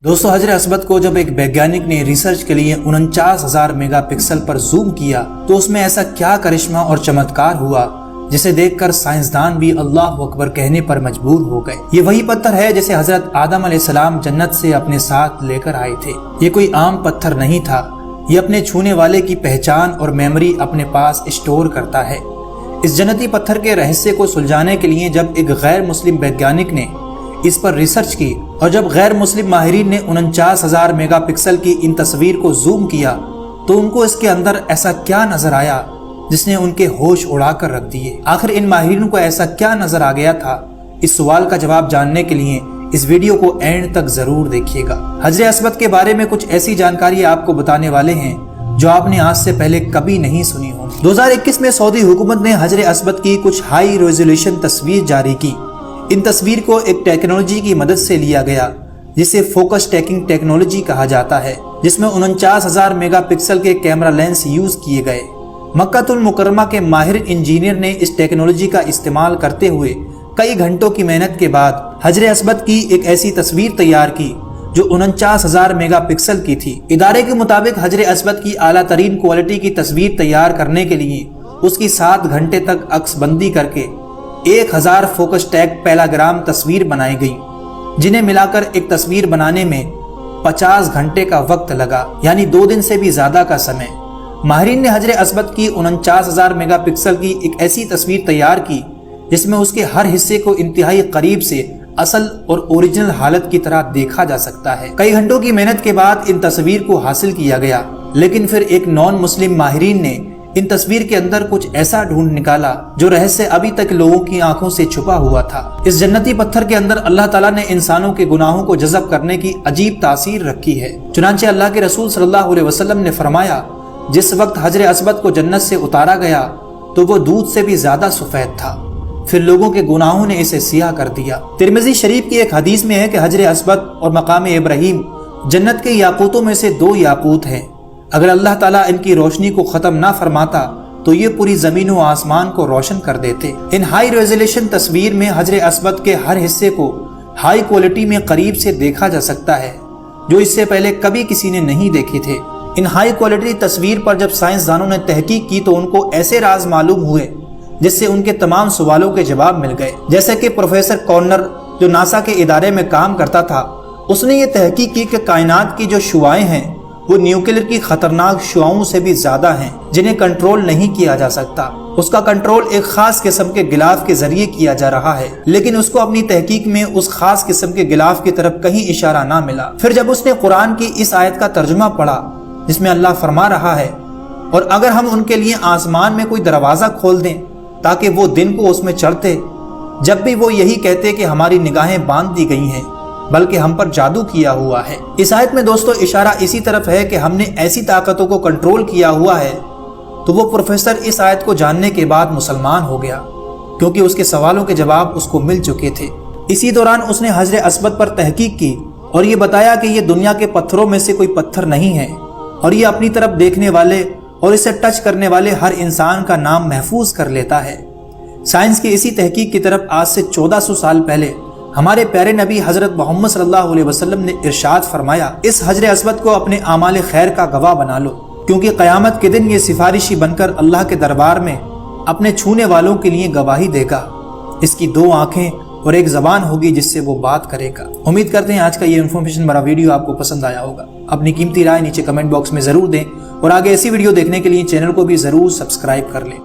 दोस्तों, हजर अस्मद को जब एक वैज्ञानिक ने रिसर्च के लिए 49,000 मेगापिक्सल पर जूम किया तो उसमें ऐसा क्या करिश्मा और चमत्कार हुआ जिसे देखकर साइंसदान भी अल्लाह अकबर कहने पर मजबूर हो गए। ये वही पत्थर है जिसे हजरत आदम अलैहिस्सलाम जन्नत से अपने साथ लेकर आए थे। ये कोई आम पत्थर नहीं था, ये अपने छूने वाले की पहचान और मेमोरी अपने पास स्टोर करता है। इस जन्नती पत्थर के रहस्य को सुलझाने के लिए जब एक गैर मुस्लिम वैज्ञानिक ने इस पर रिसर्च की और जब गैर मुस्लिम माहिरीन ने 49,000 मेगापिक्सल की इन तस्वीर को जूम किया तो उनको इसके अंदर ऐसा क्या नजर आया जिसने उनके होश उड़ा कर रख दिए। आखिर इन माहिरीन को ऐसा क्या नजर आ गया था? इस सवाल का जवाब जानने के लिए इस वीडियो को एंड तक जरूर देखिएगा। हजर अस्मद के बारे में कुछ ऐसी जानकारी आपको बताने वाले हैं जो आपने आज से पहले कभी नहीं सुनी हो। 2021 में सऊदी हुकूमत ने हजर अस्मद की कुछ हाई रेजोल्यूशन तस्वीर जारी की। इन तस्वीर को एक टेक्नोलॉजी की मदद से लिया गया जिसे फोकस टैकिंग टेक्नोलॉजी कहा जाता है, जिसमें 49,000 मेगापिक्सल के कैमरा लेंस यूज किए गए। मक्कातुल मुकर्रमा के माहिर इंजीनियर ने इस टेक्नोलॉजी का इस्तेमाल करते हुए कई घंटों की मेहनत के बाद हजर अस्मद की एक ऐसी तस्वीर तैयार की जो 49,000 मेगापिक्सल की थी। इदारे के मुताबिक हजर अस्मद की आला तरीन क्वालिटी की तस्वीर तैयार करने के लिए उसकी 7 घंटे तक अक्सबंदी करके 1000 फोकस टैग पैलाग्राम तस्वीर बनाई गई, जिन्हें मिलाकर एक तस्वीर बनाने में 50 घंटे का वक्त लगा, यानी 2 दिन से भी ज्यादा का समय। माहिरीन ने हजर अस्मद की 49,000 मेगापिक्सल की एक ऐसी तस्वीर तैयार की जिसमें उसके हर हिस्से को इंतहाई करीब से असल और ओरिजिनल हालत की तरह देखा जा सकता है। कई घंटों की मेहनत के बाद इन तस्वीर को हासिल किया गया, लेकिन फिर एक नॉन मुस्लिम माहिरीन ने इन तस्वीर के अंदर कुछ ऐसा ढूंढ निकाला जो रहस्य अभी तक लोगों की आंखों से छुपा हुआ था। इस जन्नती पत्थर के अंदर अल्लाह ताला ने इंसानों के गुनाहों को जज़ब करने की अजीब तासीर रखी है। चुनांचे अल्लाह के रसूल सल्लल्लाहु अलैहि वसल्लम ने फरमाया, जिस वक्त हजर अस्मद को जन्नत से उतारा गया तो वो दूध से भी ज्यादा सफेद था, फिर लोगों के गुनाहों ने इसे सियाह कर दिया। तिरमिज़ी शरीफ की एक हदीस में है कि हजर अस्मद और मकाम इब्राहीम जन्नत के याकूतों में से 2 याकूत हैं। अगर अल्लाह ताला इनकी रोशनी को खत्म ना फरमाता तो ये पूरी जमीन व आसमान को रोशन कर देते। इन हाई रेजोल्यूशन तस्वीर में हजर अस्मद के हर हिस्से को हाई क्वालिटी में करीब से देखा जा सकता है, जो इससे पहले कभी किसी ने नहीं देखे थे। इन हाई क्वालिटी तस्वीर पर जब साइंसदानों ने तहकीक की तो उनको ऐसे राज मालूम हुए जिससे उनके तमाम सवालों के जवाब मिल गए। जैसे कि प्रोफेसर कॉर्नर, जो नासा के इदारे में काम करता था, उसने ये तहकीक की कि कायनात की जो शुआएं हैं वो न्यूक्लियर की खतरनाक शुआओं से भी ज्यादा हैं, जिन्हें कंट्रोल नहीं किया जा सकता। उसका कंट्रोल एक खास किस्म के गिलाफ के जरिए किया जा रहा है, लेकिन उसको अपनी तहकीक में उस खास किस्म के गिलाफ की तरफ कहीं इशारा ना मिला। फिर जब उसने कुरान की इस आयत का तर्जुमा पढ़ा जिसमें अल्लाह फरमा रहा है, और अगर हम उनके लिए आसमान में कोई दरवाजा खोल दें ताकि वो दिन को उसमें चढ़ते, जब भी वो यही कहते कि हमारी निगाहें बांध दी गई हैं बल्कि हम पर जादू किया हुआ है। इस आयत में दोस्तों इशारा इसी तरफ है कि हमने ऐसी ताकतों को कंट्रोल किया हुआ है। तो वो प्रोफेसर इस आयत को जानने के बाद मुसलमान हो गया, क्योंकि उसके सवालों के जवाब उसको मिल चुके थे। इसी दौरान उसने हजर अस्मद पर तहकीक की और ये बताया कि ये दुनिया के पत्थरों में से कोई पत्थर नहीं है, और ये अपनी तरफ देखने वाले और इसे टच करने वाले हर इंसान का नाम महफूज कर लेता है। साइंस की इसी तहकीक की तरफ आज से 1400 साल पहले हमारे प्यारे नबी हजरत मोहम्मद सल्लल्लाहु अलैहि वसल्लम ने इरशाद फरमाया, इस हजर अस्मद को अपने आमाल खैर का गवाह बना लो, क्योंकि क़यामत के दिन ये सिफारिशी बनकर अल्लाह के दरबार में अपने छूने वालों के लिए गवाही देगा। इसकी 2 आंखें और एक ज़बान होगी जिससे वो बात करेगा। उम्मीद करते हैं आज का ये इन्फॉर्मेशन भरा वीडियो आपको पसंद आया होगा। अपनी कीमती राय नीचे कमेंट बॉक्स में ज़रूर दें और आगे ऐसी वीडियो देखने के लिए चैनल को भी ज़रूर सब्सक्राइब कर लें।